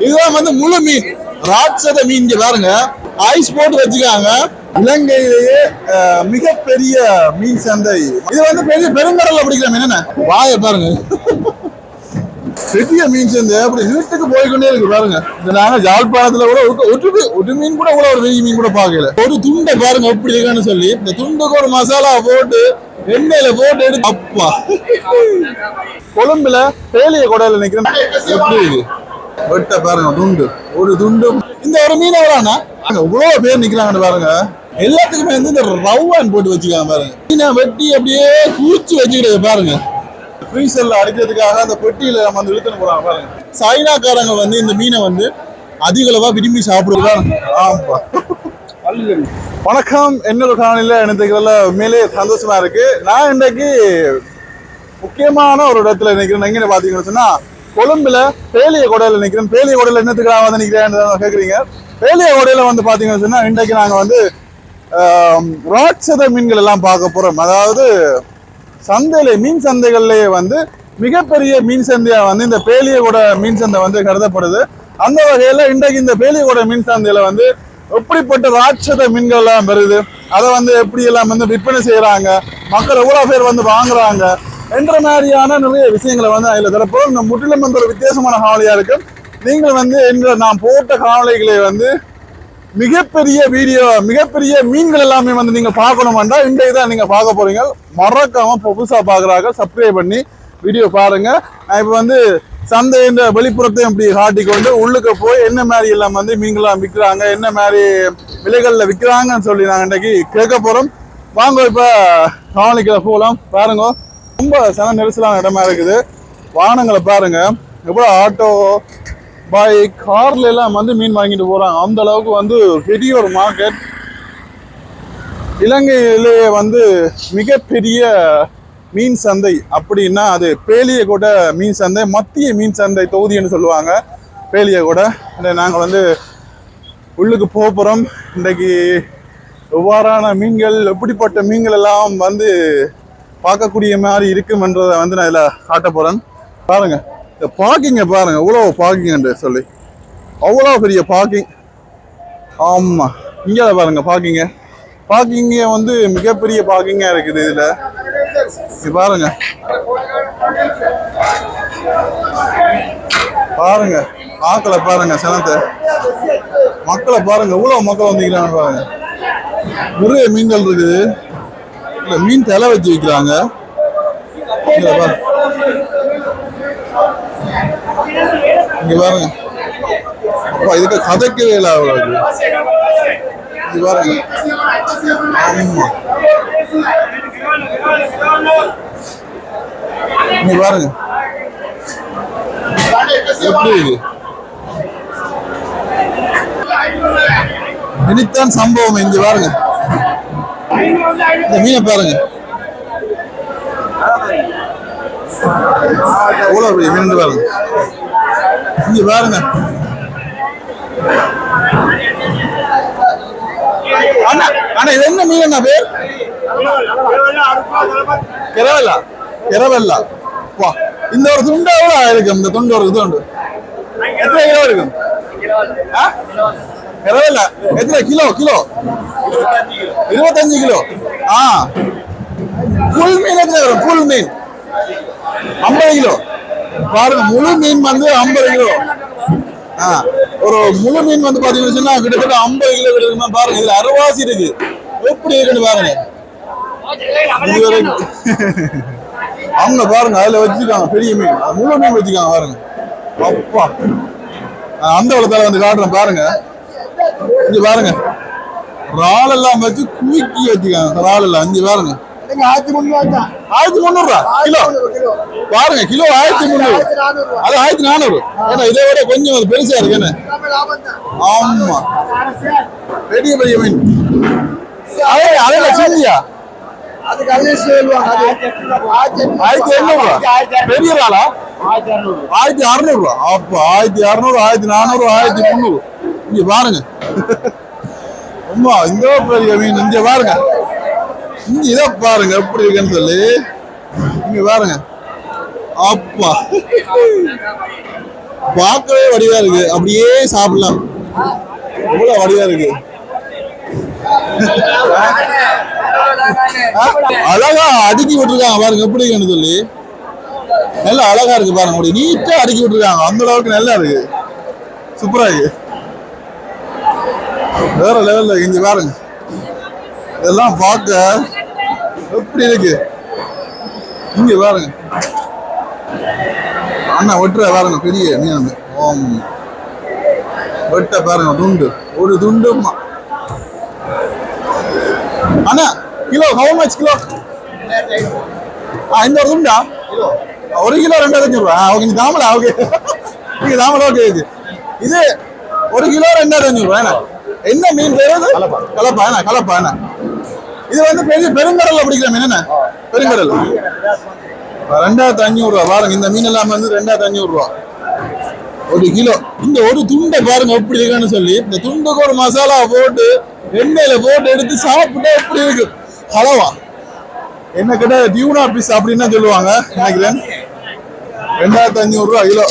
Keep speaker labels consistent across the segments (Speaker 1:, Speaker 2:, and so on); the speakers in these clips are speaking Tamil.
Speaker 1: இதுதான் வந்து முழு மீன், ராட்சத மீன். பாருங்க, ஐஸ் போட்டு வச்சுக்காங்க. இலங்கையிலேயே மிகப்பெரிய மீன் சந்தை இது வந்து பெரிய பெருங்கடல்ல பிடிக்கிற மீன். என்ன வாய பாருங்க, பெரிய மீன் சந்தை அப்படி வீட்டுக்கு போய்கொண்டே இருக்கு பாருங்க. நாங்க ஜாழ்ப்பாணத்துல கூட ஒரு மீன் கூட ஒரு பெரிய மீன் கூட பாக்கல. ஒரு துண்டை பாருங்க எப்படி இருக்கான்னு சொல்லி, இந்த துண்டுக்கு ஒரு மசாலா போட்டு எண்ணெயில போட்டு எடுத்து அப்பா. கொழும்புல பேலிய கொடையில நிக்கிறேன். எப்படி இருக்கு வெட்ட பாருங்க, துண்டு ஒரு துண்டு. இந்த ஒரு மீன் எவ்வளோண்ணா? இவ்வளவு பேர் நிக்கிறாங்கன்னு பாருங்க. எல்லாத்துக்குமே வந்து இந்த ரவ்வான் போட்டு வச்சுக்காங்க பாருங்க. மீனை வெட்டி அப்படியே கூச்சி வச்சுக்கிறது பாருங்க. ஃப்ரீசர்ல அடிக்கிறதுக்காக அந்த பெட்டியில நம்ம வந்து இழுத்துன்னு போறாங்க பாருங்க. சைனாக்காரங்க வந்து இந்த மீனை வந்து அதிக அளவா விரும்பி சாப்பிடுறாங்க. ஆமா. வணக்கம், என்னோட காலையில இணைந்துக்கிறதுல உண்மையிலே சந்தோஷமா இருக்கு. நான் இன்றைக்கு முக்கியமான ஒரு இடத்துல நிற்கிறேன். எங்கன்னு பாத்தீங்கன்னு சொன்னா கொழும்புல பேலிய கொடையில நிற்கிறேன். பேலிய கொடையில என்னத்துக்காக வந்து நிற்கிறேன் கேட்குறீங்க. பேலிய கொடையில வந்து பாத்தீங்கன்னு சொன்னா இன்றைக்கு நாங்க வந்து ராட்சத மீன்கள் எல்லாம் பார்க்க போறோம். அதாவது சந்தையில, மீன் சந்தைகள்லயே வந்து மிகப்பெரிய மீன் சந்தையா வந்து இந்த பேலியகொடை மீன் சந்தை வந்து கருதப்படுது. அந்த வகையில இன்றைக்கு இந்த பேலியகொடை மீன் சந்தையில வந்து எப்படிப்பட்ட ராட்சத மீன்கள் எல்லாம் வருது, அதை வந்து எப்படி எல்லாம் வந்து விற்பனை செய்யறாங்க, மக்கள் எவ்வளவு பேர் வந்து வாங்குறாங்க என்ற மாதிரியான நிறைய விஷயங்களை வந்து அதுல தரப்போம். இந்த முற்றிலும் வந்து ஒரு வித்தியாசமான காவலியா இருக்கு. நீங்கள் வந்து நான் போட்ட காவலைகளை வந்து மிகப்பெரிய வீடியோ, மிகப்பெரிய மீன்கள் எல்லாமே வந்து நீங்க பார்க்கணும்டா இன்றைக்கு தான் நீங்க பார்க்க போறீங்க. மறக்காம புதுசா பாக்குறாங்க சப்ஸ்கிரைப் பண்ணி வீடியோ பாருங்க. நான் இப்ப வந்து சந்தையின் வெளிப்புறத்தையும் இப்படி காட்டிக்கொண்டு உள்ளுக்கு போய் என்ன மாதிரி எல்லாம் வந்து மீன்கள்லாம் விற்கிறாங்க, என்ன மாதிரி விலைகள்ல விற்கிறாங்கன்னு சொல்லி நாங்க இன்றைக்கு கேட்க போறோம். வாங்க இப்ப காவலிக்கல போகலாம். பாருங்க, ரொம்ப சன நெரிசலான இடமா இருக்குது. வாகனங்களை பாருங்க, எவ்வளவு ஆட்டோ, பைக், கார்ல எல்லாம் வந்து மீன் வாங்கிட்டு போறாங்க. அந்த அளவுக்கு வந்து பெரிய ஒரு மார்க்கெட். இலங்கையிலேயே வந்து மிகப்பெரிய மீன் சந்தை அப்படின்னா அது பேலியகொடை மீன் சந்தை, மத்திய மீன் சந்தை தொகுதின்னு சொல்லுவாங்க பேலியகொடை. நாங்கள் வந்து உள்ளுக்கு போகிறோம். இன்றைக்கு எவ்வாறான மீன்கள், எப்படிப்பட்ட மீன்கள் எல்லாம் வந்து பார்க்கக்கூடிய மாதிரி இருக்குமென்றதை வந்து நான் இதில் காட்ட போகிறேன். பாருங்க, இந்த பார்க்கிங்க பாருங்க, எவ்வளோ பார்க்கிங் சொல்லி, அவ்வளோ பெரிய பார்க்கிங். ஆமா, இங்கே பாருங்க பார்க்கிங்க வந்து மிகப்பெரிய பார்க்கிங்கா இருக்குது. இதுல பாருங்க பாருங்க ஆக்களை பாருங்க, சனத்தை மக்களை பாருங்க, எவ்வளவு மக்கள் வந்துக்கிறாங்க பாருங்க. நிறைய மீன்கள் இருக்குது. இல்ல மீன் தலை வச்சு வைக்கிறாங்க. இங்க பாருங்க, இதுக்கு கதைக்கவே இல்லை அவ்வளவு. இது பாருங்க, ஆமா இங்க பாருங்க எப்படி இது இனித்தான் சம்பவம். இங்க பாருங்க, இந்த மீனை பாருங்க, எவ்வளவு பெரிய மீன் பாருங்க. இங்க பாருங்க, ஆனா இது என்ன மீன் பேர்? கிரவெல்லா. கிரவெல்லா. வா, இந்த ஒரு துண்டு எவ்வளவு ஆயிருக்கும்? இந்த துண்டு ஒரு துண்டு எத்தனை கிலோ இருக்கும்? கிரவெல்லா எத்தனை கிலோ? 25 கிலோ. புல் மீன் எத்தனை வரும்? புல் மீன் 50 கிலோ. பாருங்க, முழு மீன் வந்து 50 கிலோ. ஒரு முழு மீன் வந்து பாத்தீங்கன்னா கிட்டத்தட்ட 50 கிலோ இருக்குமா பாருங்க. இதுல அரைவாசி இருக்கு. எப்படி இருக்குன்னு பாருங்க. அவங்க பாருங்க, அதுல வச்சிருக்காங்க பெரிய மீன், முழு மீன் வச்சிருக்காங்க பாருங்க. அப்பா, அந்த இடத்துல வந்து காட்டுறேன் பாருங்க. இங்க பாருங்க, ரால் எல்லாம் வச்சு குவிக்கி வச்சிருக்காங்க. ரால் எல்லாம் இங்க பாருங்க, 1300 கிலோ பாருங்க. கிலோ 1300, அது 1400. ஏன்னா இதை விட கொஞ்சம் பெருசா இருக்கு. என்ன? ஆமா, பெரிய பெரிய மீன். அதே சிந்தியா 1800. பெரிய ராளா 1600. அப்ப 1600, 1400, 1300. இங்க பாருங்க, ரொம்ப இந்த பெரிய மீன். இங்க பாருங்க, இதை பாருங்க எப்படி இருக்குன்னு சொல்லி. இங்க பாருங்க, அப்பா பார்க்கவே வடிவா இருக்கு, அப்படியே சாப்பிடலாம். எவ்வளவு வடிவா இருக்கு, அழகா அடுக்கி விட்டுருக்காங்க பாருங்க எப்படி இருக்குன்னு சொல்லி. நல்லா அழகா இருக்கு பாருங்க, அப்படி நீட்டா அடுக்கி விட்டுருக்காங்க. அந்த அளவுக்கு நல்லா இருக்கு, சூப்பரா இருக்கு, வேற லெவல்ல. இங்க பாருங்க இதெல்லாம் பார்க்க எப்படி இருக்கு. இங்க பாருங்க அண்ணா வெட்டுற பாருங்க, பெரிய மீன் வெட்ட பாருங்க, துண்டு ஒரு துண்டு. அண்ணா கிலோ ஹவு மச் கிலோ? இந்த ஒரு துண்டா ஒரு கிலோ 2500 ரூபா. ஓகே நீ தாமலா, ஓகே நீங்க தாமலா, ஓகே ஓகே. இது ஒரு கிலோ 2500 ரூபா. என்ன மீன் பேரு? கலப்பா. கலப்பா. இது வந்து பெரிய பெருங்கடல்ல பிடிக்கிற மீன். என்ன பெருங்கடல்? 2500 ரூபா பாருங்க. இந்த மீன் எல்லாம் வந்து 2500 ரூபா ஒரு கிலோ. இந்த ஒரு துண்டை பாருங்க எப்படி இருக்குன்னு சொல்லி. இந்த துண்டுக்கு ஒரு மசாலா போட்டு எண்ணெயில போட்டு எடுத்து சாப்பிட்டா எப்படி இருக்கு. ஹலவா என்ன கேட்டா டியூனா பீஸ் அப்படின்னு சொல்லுவாங்க நினைக்கிறேன். 2500 ரூபா கிலோ.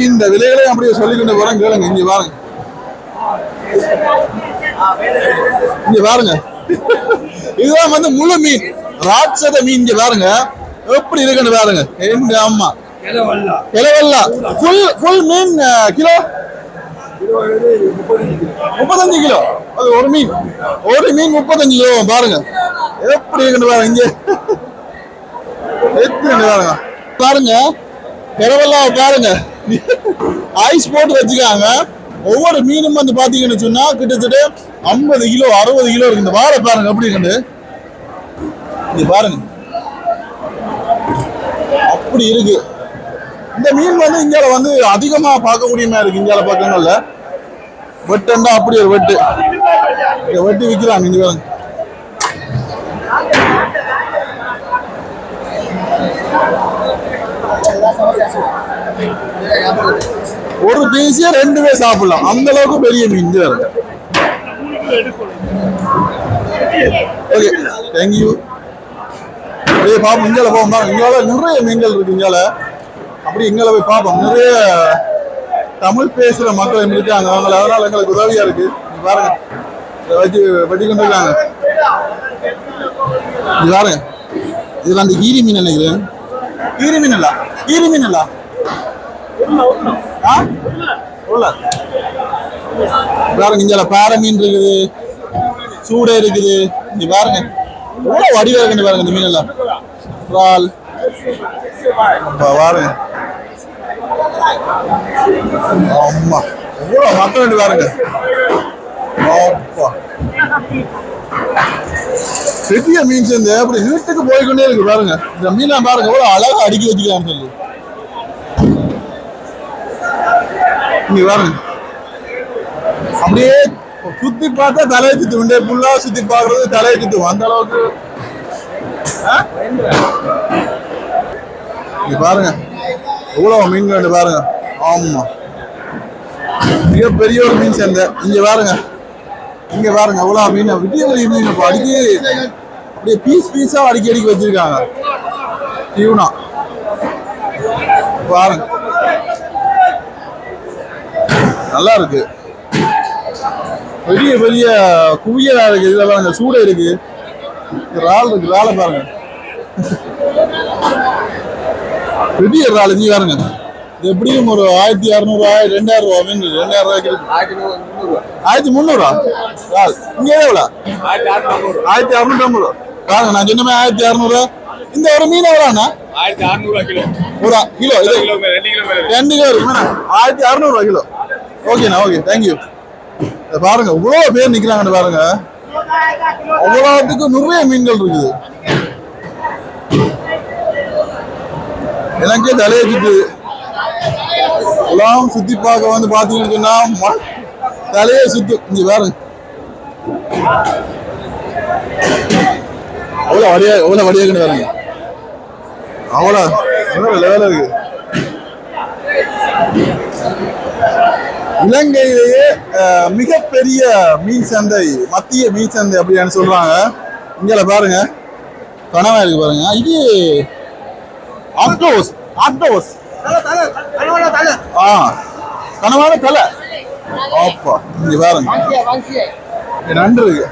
Speaker 1: இந்த விலைகளையும் அப்படியே சொல்லிக்கிட்டு போறேன், கேளுங்க. இங்க பாருங்க, இங்க பாருங்க, இதுதான் வந்து முழு மீன், ராட்சத மீன். இங்க பாருங்க எப்படி இருக்குன்னு பாருங்க. எங்க அம்மா கிலவல்லா ஃபுல் மீன் கிலோ 35 கிலோ. அது ஒரு மீன் 35 கிலோ பாருங்க எப்படி இருக்குன்னு பாருங்க. இங்க எப்படி பாருங்க பாருங்க, கிலவல்லா பாருங்க ஐஸ் போட்டு வச்சுக்காங்க. ஒவ்வொரு மீனும் வந்து பாத்தீங்கன்னு சொன்னா கிட்டத்தட்ட 50 கிலோ 60 கிலோ இருக்கு. இந்த வாழை பாருங்க எப்படி இருக்கு, இங்க பாருங்க அப்படி இருக்கு. இந்த மீன் வந்து இந்தியால வந்து அதிகமா பார்க்கக்கூடிய மாதிரி இருக்கு. இந்தியால பக்கங்கள்ல வெட்டுண்டா அப்படி ஒரு வெட்டு வெட்டி விற்கிறாங்க. இங்க பாருங்க ஒரு பீஸே 2 பேர் சாப்பிடலாம், அந்த அளவுக்கு பெரிய மீன். Okay thank you. அப்படியே பார்ப்போம், இங்கால போவோம். இங்கால நிறைய மீன்கள் இருக்கு. இங்கால அப்படி இங்கால போய் பார்ப்போம். நிறைய தமிழ் பேசுற மக்கள் இருக்காங்க, அவங்கள அதனால எங்களுக்கு உதவியா இருக்கு. பாருங்க வச்சு வெட்டி கொண்டு இருக்காங்க. இது பாருங்க, இதுல அந்த கீரி மீன் நினைக்கிறேன். கீரி மீன் இல்ல, கீரி மீன் இல்ல, பாருங்க. இங்க பாறை மீன் இருக்குது, சூடை இருக்குது. இங்க பாருங்க எவ்வளவு வடிவா இருக்குன்னு பாருங்க. இந்த மீன் எல்லாம் இறால் பாருங்க. ஆமா எவ்வளவு மக்கள் பாருங்க. பெரிய மீன் சேர்ந்து அப்படி வீட்டுக்கு போய்கொண்டே இருக்கு பாருங்க. இந்த மீனா பாருங்க எவ்வளவு அழகா அடுக்கி வச்சுக்கான்னு சொல்லி. இங்க பாருங்க அப்படியே சுத்தி பார்த்தா தலையை சுத்து, புல்லா சுத்தி பாக்குறது தலையை சுத்துவோம் அந்த அளவுக்கு. இங்க பாருங்க எவ்வளவு மீன்கள் பாருங்க. ஆமா மிகப்பெரிய ஒரு மீன் சேர்ந்த. இங்க பாருங்க, இங்க பாருங்க எவ்வளவு மீன், விடிய பெரிய மீன் அடுக்கி அப்படியே பீஸ் பீஸா அடுக்கி அடுக்கி வச்சிருக்காங்க. டியூனா பாருங்க நல்லா இருக்கு, பெரிய பெரிய குவியலா இருக்கு. இதெல்லாம் இந்த சூடை இருக்கு, இறால் இருக்கு. இறால பாருங்க பெரிய இறால். இங்க பாருங்க இது எப்படியும் ஒரு 1600 2000 ரூபா மீன். 2000 ரூபாய்க்கு இருக்கு. 1300 இறால். இங்க எவ்வளவு? 1650 பாருங்க. நான் சொன்ன 1600. இந்த ஒரு மீன் எவ்வளோண்ணா? 1600 கிலோ. ஒரு கிலோ 2 கிலோ இருக்கு. 1600 கிலோ. ஓகேண்ணா, ஓகே தேங்க்யூ. பாருங்க இவ்வளவு பேர் நிக்கிறாங்கன்னு பாருங்க. அவ்வளவுக்கு நிறைய மீன்கள் இருக்குது. எனக்கே தலையை சுத்து. எல்லாம் சுத்தி பார்க்க வந்து பாத்தீங்கன்னு சொன்னா தலையை சுத்து. இங்க பாருங்க எவ்வளவு வடியாக்குன்னு பாருங்க. அவ்வளவு லெவல இருக்கு. இலங்கையிலேயே மிகப்பெரிய மீன் சந்தை, மத்திய மீன் சந்தை அப்படின்னு சொல்றாங்க. இங்க பாருங்க கனவா இருக்கு பாருங்க. இது ஆக்டோஸ். ஆக்டோஸ் ஆ கனவான தலை. அப்பா இங்க பாருங்க நண்டு இருக்கு.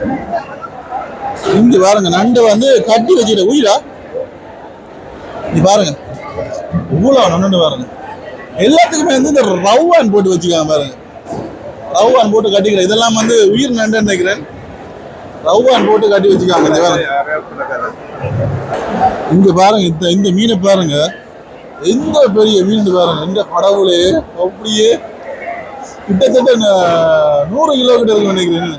Speaker 1: இங்க பாருங்க நண்டு வந்து கட்டி வச்சுக்கிற உயிரா. இங்க பாருங்க இவ்வளவு நண்டு பாருங்க. எல்லாத்துக்குமே வந்து இந்த ரவ்வான் போட்டு வச்சுக்காங்க பாருங்க. ரவ்வான் போட்டு கட்டிக்கிற இதெல்லாம் வந்து உயிர் நண்டு நினைக்கிறேன். ரவ்வான் போட்டு கட்டி வச்சுக்காங்க. இங்க பாருங்க இந்த மீனை பாருங்க. எந்த பெரிய மீன் பாருங்க. இந்த கடவுளே அப்படியே கிட்டத்தட்ட 100 கிலோ கிட்ட இருக்கு நினைக்கிறேன்.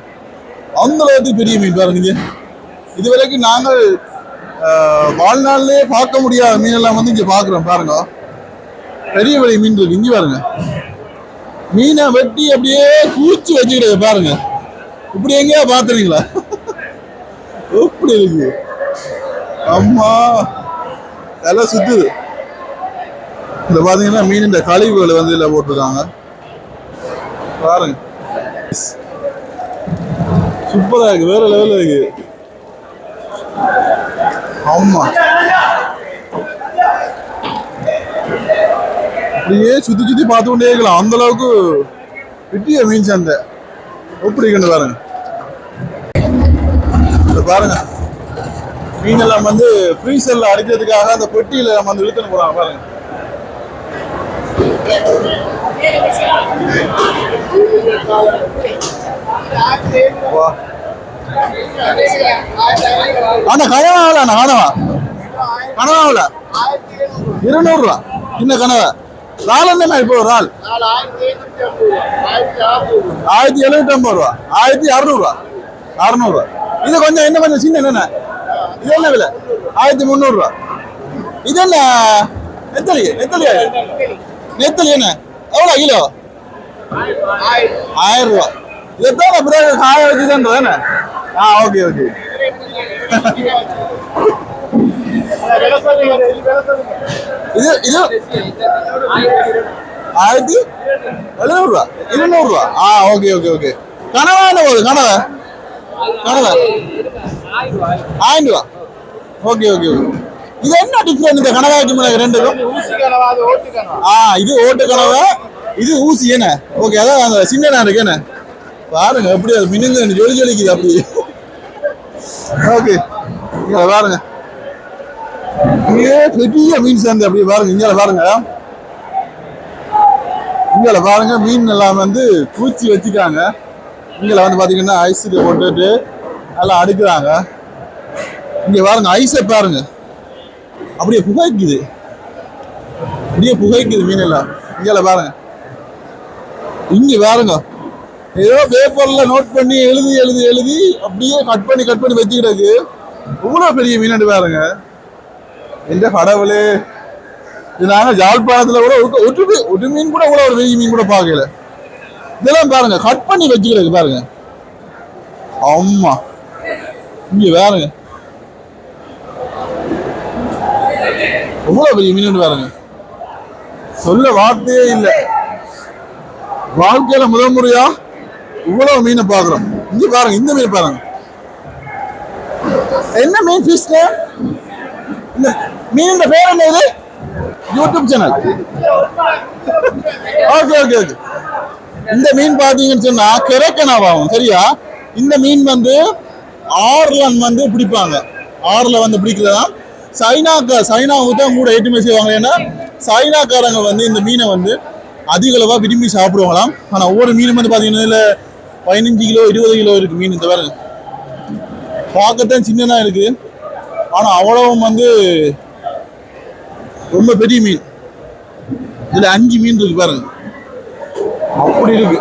Speaker 1: அந்த அளவுக்கு பெரிய மீன் பாருங்க. இதுவரைக்கும் நாங்கள் வாழ்நாளிலே பார்க்க முடியாத மீனெல்லாம் வந்து இங்க பாக்குறோம் பாருங்க. பெரிய பெரிய மீன் இருக்கு. இங்க பாருங்க மீனை வெட்டி அப்படியே பூச்சி வச்சுக்கிறது பாருங்க. இப்படி எங்கேயா பாத்துறீங்களா? எப்படி இருக்கு அம்மா எல்லாம் சுத்துது. இந்த பாத்தீங்கன்னா மீன் இந்த கழிவுகளை வந்து இதுல போட்டிருக்காங்க பாருங்க. சூப்பரா இருக்கு. வேற லெவல்ல இருக்கு. ஆமா அப்படியே சுத்தி சுத்தி பார்த்து கொண்டே இருக்கலாம். அந்த அளவுக்கு வெட்டிய மீன் சந்தை எப்படி இருக்குன்னு பாருங்க. பாருங்க மீன் எல்லாம் வந்து ஃப்ரீசர்ல அடிக்கிறதுக்காக அந்த பெட்டியில நம்ம வந்து இழுத்துன்னு போறாங்க பாருங்க. ஆனா கனவாவில் கனவா கனவாவில் 200 ரூபா இந்த கனவை. ரால் என்ன இப்போ ரால் 1750 ரூபா 1600 ரூபா 600 ரூபா. இது கொஞ்சம் என்ன கொஞ்சம் சின்ன என்ன இது என்ன விலை 1300 ரூபா. இது என்ன நெத்தலி நெத்தலி நெத்தலி என்ன எவ்வளோ கிலோ 1000 ரூபா. இதைத்தான் பிறகு காய வச்சுதான் தானே. Okay okay. இது இது 1700 ரூபா 200 ரூபா. Okay okay okay. கனவா என்ன போகுது கனவை கனவை 1000 ரூபா. Okay okay okay. இது என்ன டிஃபரெண்ட் இந்த கனவாய்க்கு ரெண்டுக்கும்? இது ஓட்டு கனவா இது ஊசி என்ன. ஓகே அதான் அந்த சின்ன இருக்கு என்ன பாருங்க. எப்படி அது மினுங்க ஜொலி ஜொலிக்குது அப்படி. ஓகே பாருங்க பெரிய மீன் சேர்ந்து அப்படி பாருங்க. இங்கே பாருங்க இங்கே பாருங்க மீன் எல்லாம் வந்து பூச்சி வச்சுக்காங்க. இங்கே வந்து பாத்தீங்கன்னா ஐஸுக்கு போட்டுட்டு நல்லா அடுக்குறாங்க. இங்க பாருங்க ஐஸை பாருங்க அப்படியே புகைக்குது. அப்படியே புகைக்குது மீன் எல்லாம். இங்கே பாருங்க இங்க பாருங்க ஏதோ பேப்பர்ல நோட் பண்ணி எழுதி எழுதி எழுதி அப்படியே கட் பண்ணி வச்சுக்கிறது. இவ்வளவு பெரிய மீன் பாருங்க. எந்த கடவுளே. இது நாங்க ஜாழ்ப்பாணத்துல கூட ஒரு மீன் கூட இவ்வளவு ஒரு பெரிய மீன் கூட பார்க்கல. இதெல்லாம் பாருங்க கட் பண்ணி வச்சுக்கிறது பாருங்க. ஆமா இங்க பாருங்க இவ்வளவு பெரிய மீன் பாருங்க. சொல்ல வார்த்தையே இல்லை. வாழ்க்கையில முதல் முறையா இவ்வளவு மீனை பாக்குறோம். இங்க பாருங்க இந்த மீன் பாருங்க. என்ன மீன் ஃபிஷ் இந்த மீன் பேர் என்ன? இது YouTube channel. Okay okay okay. இந்த மீன் பாத்தீங்கன்னு சொன்னா கெரக்கனாவாகும் சரியா. இந்த மீன் வந்து ஆறுல வந்து பிடிப்பாங்க. ஆறுல வந்து பிடிக்கிறதா சைனாவுக்கு தான் கூட ஏற்றுமதி செய்வாங்க. ஏன்னா சைனாக்காரங்க வந்து இந்த மீனை வந்து அதிக அளவா விரும்பி சாப்பிடுவாங்களாம். ஆனா ஒவ்வொரு மீனும் வந்து பாத்தீங்கன்னா 15 கிலோ 20 கிலோ இருக்கு மீன். இந்த பாருங்க பார்க்கத்தான் சின்னதா இருக்கு. ஆனா அவ்வளவும் வந்து ரொம்ப பெரிய மீன். இதுல 5 மீன் இருக்கு பாருங்க. அப்படி இருக்கு.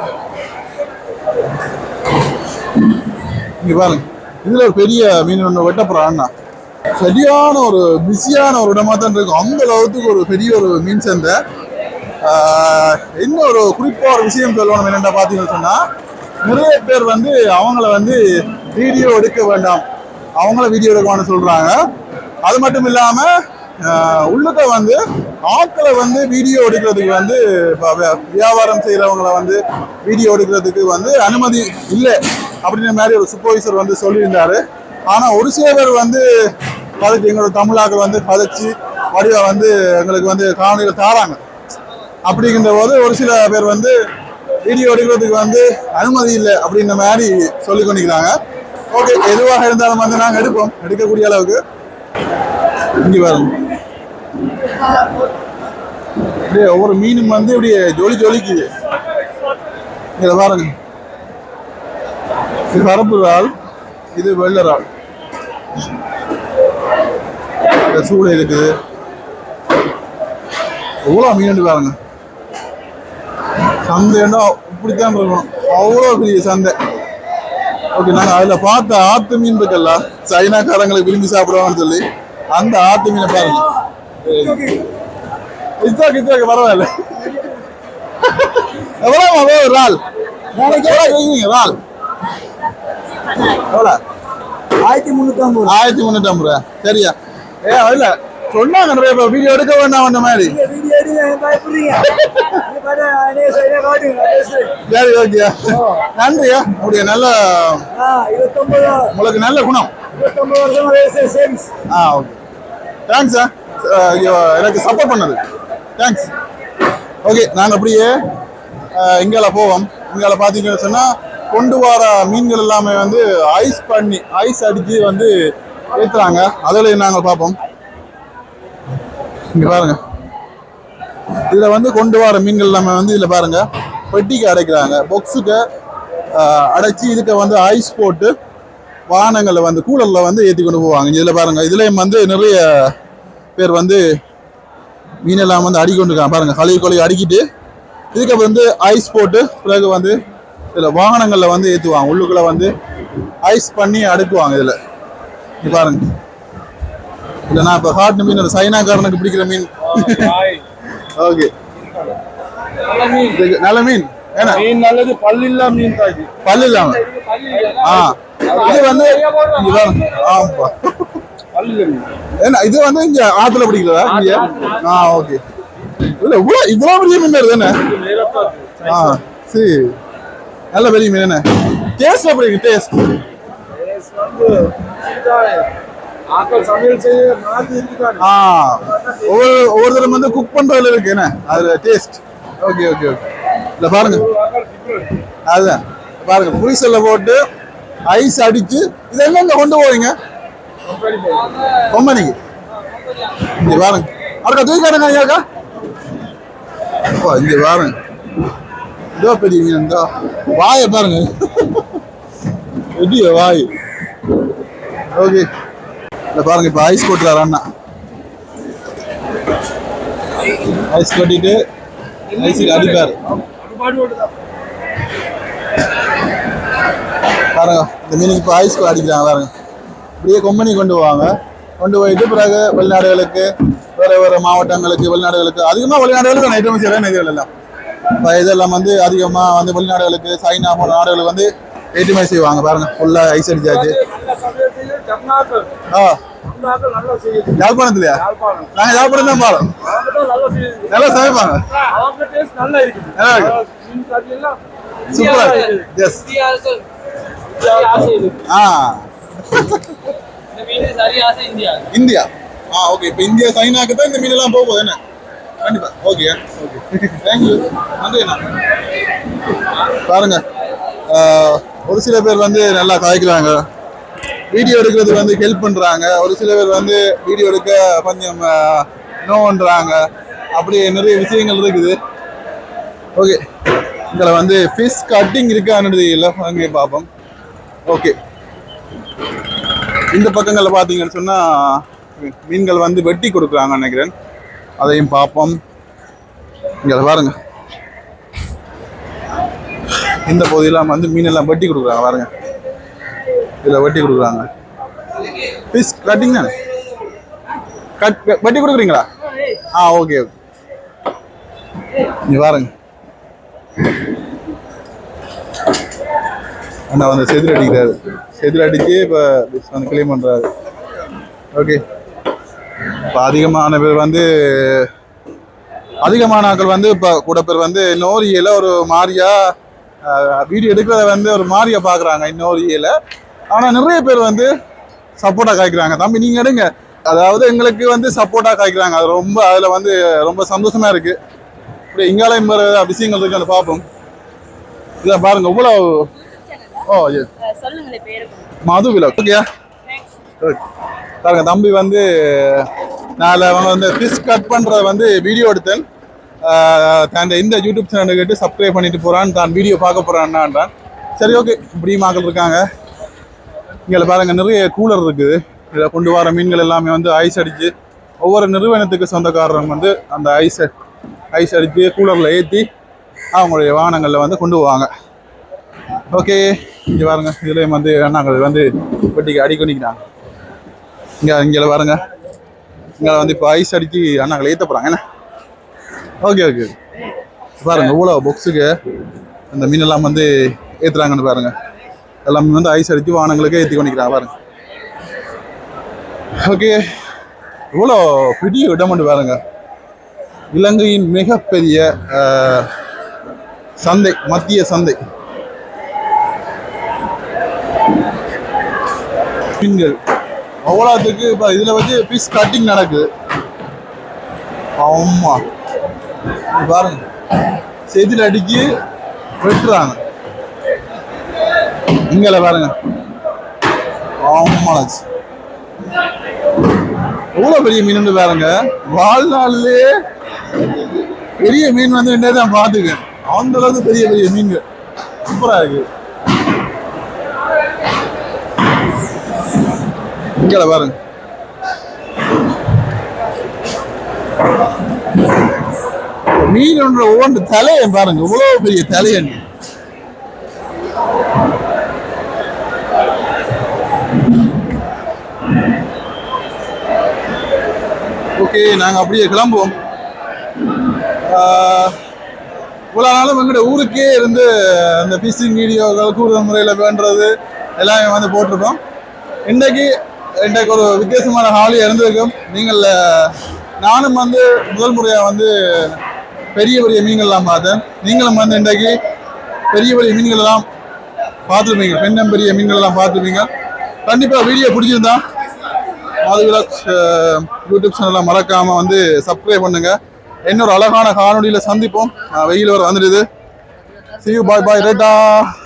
Speaker 1: இங்க பாருங்க இதுல ஒரு பெரிய மீன் ஒண்ணு வெட்டப்புறம் அண்ணா சரியான ஒரு பிஸியான ஒரு இடமா தான் இருக்கும். அந்த அளவுக்கு ஒரு பெரிய ஒரு மீன் சந்தை. இன்னும் ஒரு குறிப்பா ஒரு விஷயம் சொல்லணும் என்னென்ன பாத்தீங்கன்னு சொன்னா நிறைய பேர் வந்து அவங்கள வந்து வீடியோ எடுக்க வேண்டாம், அவங்கள வீடியோ எடுக்கணும்னு சொல்றாங்க. அது மட்டும் இல்லாம உள்ளுக்க வந்து ஆட்களை வந்து வீடியோ எடுக்கிறதுக்கு வந்து வியாபாரம் செய்யறவங்களை வந்து வீடியோ எடுக்கிறதுக்கு வந்து அனுமதி இல்லை அப்படின்ற மாதிரி ஒரு சூப்பர்வைசர் வந்து சொல்லியிருந்தாரு. ஆனா ஒரு சில பேர் வந்து பதச்சு எங்களோட தமிழாக்கள் வந்து பதச்சு வடிவா வந்து எங்களுக்கு வந்து காணொலியில தாராங்க. அப்படிங்கிற போது ஒரு சில பேர் வந்து வீடியோ எடுக்கிறதுக்கு வந்து அனுமதி இல்லை அப்படின்ற மாதிரி சொல்லி கொண்டிருக்கிறாங்க. ஓகே, எதுவாக இருந்தாலும் வந்து நாங்கள் எடுப்போம், எடுக்கக்கூடிய அளவுக்கு. இங்கே பாருங்க, ஒவ்வொரு மீனும் வந்து இப்படி ஜொலி ஜொலிக்குது. இதை பாருங்க, இது கருப்பு இறால், இது வெள்ளை இறால், சூளை இருக்குது. எவ்வளோ மீன் பாருங்க. சந்தைன்னா இப்படித்தான் இருக்கணும், அவ்வளோ பெரிய சந்தை. ஓகே, நாங்கள் அதில் பார்த்த ஆத்து மீன் இருக்குல்ல, சைனாக்காரங்களை விரும்பி சாப்பிடுவாங்கன்னு சொல்லி, அந்த ஆத்து மீனை பாருங்க. இத்தாக்கு பரவாயில்ல. எவ்வளோ இறால்? இறால் எவ்வளோ? 1350. 1350 ரூபா. சரியா? இல்ல சொன்னாங்க நிறைய பேர் வீடியோ எடுக்க வேண்டாம் அந்த மாதிரி. சரி, ஓகே, நன்றியா. உங்களுடைய நல்ல உங்களுக்கு நல்ல குணம். Okay, thanks. எனக்கு சப்போர்ட் பண்ணது தேங்க்ஸ். ஓகே, நாங்கள் அப்படியே இங்கால போவோம். இங்கால பார்த்தீங்கன்னு சொன்னால் கொண்டு வர மீன்கள் எல்லாமே வந்து ஐஸ் அடித்து வந்து ஏற்றுறாங்க. அதில் நாங்கள் பார்ப்போம். இங்கே பாருங்க, இதில் வந்து கொண்டு வர மீன்கள் எல்லாமே வந்து இதில் பாருங்க பெட்டிக்கு அடைக்கிறாங்க. பாக்ஸுக்கு அடைச்சி இதுக்கு வந்து ஐஸ் போட்டு வாகனங்களில் வந்து கூலரில் வந்து ஏற்றி கொண்டு போவாங்க. இதில் பாருங்க, இதுலேயும் வந்து நிறைய பேர் வந்து மீனெல்லாம் வந்து அடிக்கொண்டு இருக்காங்க. பாருங்க, கழுவி அடிக்கிட்டு இதுக்கு வந்து ஐஸ் போட்டு பிறகு வந்து இதில் வாகனங்களில் வந்து ஏற்றுவாங்க. உள்ளுக்குள்ளே வந்து ஐஸ் பண்ணி அடுக்குவாங்க. இதில் இது பாருங்க, இல்லை நான் இப்போ ஹாட் மீன் சைனாக்காரனுக்கு பிடிக்கிற மீன். ஓகே, நல்ல மீன். ஏன்னா நல்லது, பல்லு இல்லாம மீன் தான். பல்லு இல்லாம இது வந்து ஆமாப்பா, ஏன்னா இது வந்து இங்க ஆத்துல பிடிக்கிறதா இங்க? ஓகே, இல்ல இவ்வளவு பெரிய மீன் தானே? சரி, நல்ல பெரிய மீன். என்ன டேஸ்ட் எப்படி இருக்கு? டேஸ்ட் ஒவ்வொருத்தரும் வந்து குக் பண்றதுல இருக்கு என்ன அதுல டேஸ்ட். ஓகே ஓகே ஓகே, இல்ல பாருங்க, அதுதான் பாருங்க, புரிசல்ல போட்டு ஐஸ் அடிச்சு இது எங்க கொண்டு போவீங்க? கொம்பனிக்கு. இங்க பாருங்க, அவருக்கா தூக்காருங்க ஐயாக்கா. இங்க பாருங்க, இதோ பெரிய மீன். இந்த வாயை பாருங்க, பெரிய வாய். ஓகே, இல்லை பாருங்க, இப்போ ஐஸ் போட்டுறாரு அண்ணா. ஐஸ் கட்டிட்டு ஐஸுக்கு அடிப்பார். பாருங்க, இந்த மீனுக்கு இப்போ ஐஸ் அடிக்கிறாங்க பாருங்க. இப்படியே கொம்பனி கொண்டு போவாங்க. கொண்டு போயிட்டு பிறகு வெளிநாடுகளுக்கு, வேறு வேறு மாவட்டங்களுக்கு, வெளிநாடுகளுக்கு, அதிகமாக வெளிநாடுகளுக்கு ஐட்டம் செய்யலாம். இதெல்லாம் இப்போ இதெல்லாம் வந்து அதிகமாக வந்து வெளிநாடுகளுக்கு, சைனா போன்ற நாடுகளுக்கு வந்து ஏற்றுமதி செய்வாங்க. பாருங்க, ஃபுல்லாக ஐஸ் அடிச்சாச்சு. யாழ்ப்பாணத்துலயா? நாங்க யாழ்ப்பாணம் தான் பாரோம். நல்லா சமைப்பாங்க. சூப்பரா எஸ். இந்தியா. ஓகே, இப்போ இந்தியா சைனாக்கு தான் இந்த மீன் எல்லாம் போகுது என்ன? கண்டிப்பா. Okay okay, thank you. நன்றிண்ணா. பாருங்க, ஒரு சில பேர் வந்து நல்லா காய்க்கிறாங்க, வீடியோ எடுக்கிறது வந்து ஹெல்ப் பண்ணுறாங்க. ஒரு சில பேர் வந்து வீடியோ எடுக்க கொஞ்சம் நோன்றாங்க. அப்படி நிறைய விஷயங்கள் இருக்குது. ஓகே, இதில் வந்து ஃபிஷ் கட்டிங் இருக்கான்னு இல்லை, அங்கே பார்ப்போம். ஓகே, இந்த பக்கங்களில் பார்த்தீங்கன்னு சொன்னால் மீன்கள் வந்து வெட்டி கொடுக்குறாங்க நினைக்கிறேன். அதையும் பார்ப்போம். இங்கே பாருங்க, இந்த பகுதியெல்லாம் வந்து மீனெல்லாம் வெட்டி கொடுக்குறாங்க பாருங்க. இதில் வெட்டி கொடுக்குறாங்க. ஃபிஷ் கட்டிங் தானே? வெட்டி கொடுக்குறீங்களா? Okay okay. நீ பாருங்க, அண்ணா வந்து செதில் அடிக்கிறாரு. செதில் அடித்து இப்போ ஃபிஷ் வந்து கிளீன் பண்ணுறாரு. ஓகே, இப்போ அதிகமான பேர் வந்து அதிகமான ஆட்கள் வந்து இப்போ கூட பேர் வந்து நோரியில் ஒரு மாதிரியா வீடியோ எடுக்கிறத வந்து ஒரு மாதிரியா பார்க்குறாங்க இன்னொரியில். ஆனால் நிறைய பேர் வந்து சப்போர்ட்டாக காய்க்கிறாங்க. தம்பி நீங்கள் எடுங்க, அதாவது எங்களுக்கு வந்து சப்போர்ட்டாக காய்க்கிறாங்க. அது ரொம்ப அதில் வந்து ரொம்ப சந்தோஷமாக இருக்குது. இப்படி இங்காலையும் வேறு விஷயங்கள் இருக்கு அந்த பார்ப்போம். இதை பாருங்க இவ்வளோ. ஓ மது விலாக். ஓகே பாருங்க தம்பி வந்து நான் வந்து ஃபிஷ் கட் பண்ணுறத வந்து வீடியோ எடுத்தேன். தான் இந்த யூடியூப் சேனல் கேட்டு சப்ஸ்கிரைப் பண்ணிட்டு போகிறான், தான் வீடியோ பார்க்க போகிறான்டான். சரி ஓகே இப்படி மக்கள் இருக்காங்க. இங்கே பாருங்க நிறைய கூலர் இருக்குது. இதில் கொண்டு வர மீன்கள் எல்லாமே வந்து ஐஸ் அடித்து ஒவ்வொரு நிறுவனத்துக்கு சொந்தக்காரரும் வந்து அந்த ஐஸ் அடித்து கூலரில் ஏற்றி அவங்களுடைய வாகனங்களில் வந்து கொண்டு போவாங்க. ஓகே இங்கே பாருங்க இதுலேயும் வந்து நாங்கள் வந்து வெட்டிக்கு அடி பண்ணிக்கிறாங்க. இங்கே பாருங்க இங்கே வந்து இப்போ ஐஸ் அடித்து அண்ணாங்களை ஏற்ற போகிறாங்க என்ன. ஓகே ஓகே பாருங்க இவ்வளோ பாக்ஸுக்கு அந்த மீனெல்லாம் வந்து ஏற்றுறாங்கன்னு பாருங்க. எல்லாமே வந்து ஐஸ் அடித்து வாகனங்களுக்கு ஏற்றி கொண்டிக்கிறாங்க பாருங்க. ஓகே இவ்வளோ பெரிய இடம்னு பாருங்க. இலங்கையின் மிகப்பெரிய சந்தை, மத்திய சந்தை. மீன்கள் அவ்வளோத்துக்கு இப்போ இதில் வந்து பீஸ் கட்டிங் நடக்குது. ஆமா பாருங்க செதில் அடிக்கி வெட்டுறாங்க. இங்கே பாருங்க ஆமாச்சு எவ்வளோ பெரிய மீன் பாருங்க. வாழ்நாளிலே பெரிய மீன் வந்து என்ன தான் பார்த்துக்கேன். அந்த அளவுக்கு பெரிய பெரிய மீன்கள் சூப்பரா இருக்கு. இங்கே பாருங்க மீன் ஒன்று ஒவ்வொன்று தலையை பாருங்க இவ்வளவு பெரிய தலையன். ஓகே நாங்கள் அப்படியே கிளம்புவோம். இவ்வளோ நாளும் எங்களுடைய ஊருக்கே இருந்து அந்த ஃபிஷிங் வீடியோக்கள் கூடுதல் முறையில் வேண்டது எல்லாமே வந்து போட்டிருக்கோம். இன்றைக்கு ஒரு வித்தியாசமான ஹாலியாக இருந்திருக்கும். நானும் வந்து முதல் முறையாக வந்து பெரிய பெரிய மீன்கள்லாம் பார்த்தேன். நீங்களும் வந்து இன்றைக்கு பெரிய பெரிய மீன்கள் எல்லாம் பார்த்துருப்பீங்க. பெண்ணம் பெரிய மீன்கள் எல்லாம் பார்த்துருப்பீங்க. கண்டிப்பாக வீடியோ பிடிச்சிருந்தா மது விலாக் யூடியூப் சேனலை மறக்காமல் வந்து சப்ஸ்கிரைப் பண்ணுங்க. இன்னொரு அழகான காணொலியில் சந்திப்போம். வெயில் வர வந்துடுது. See you, bye bye, Reda.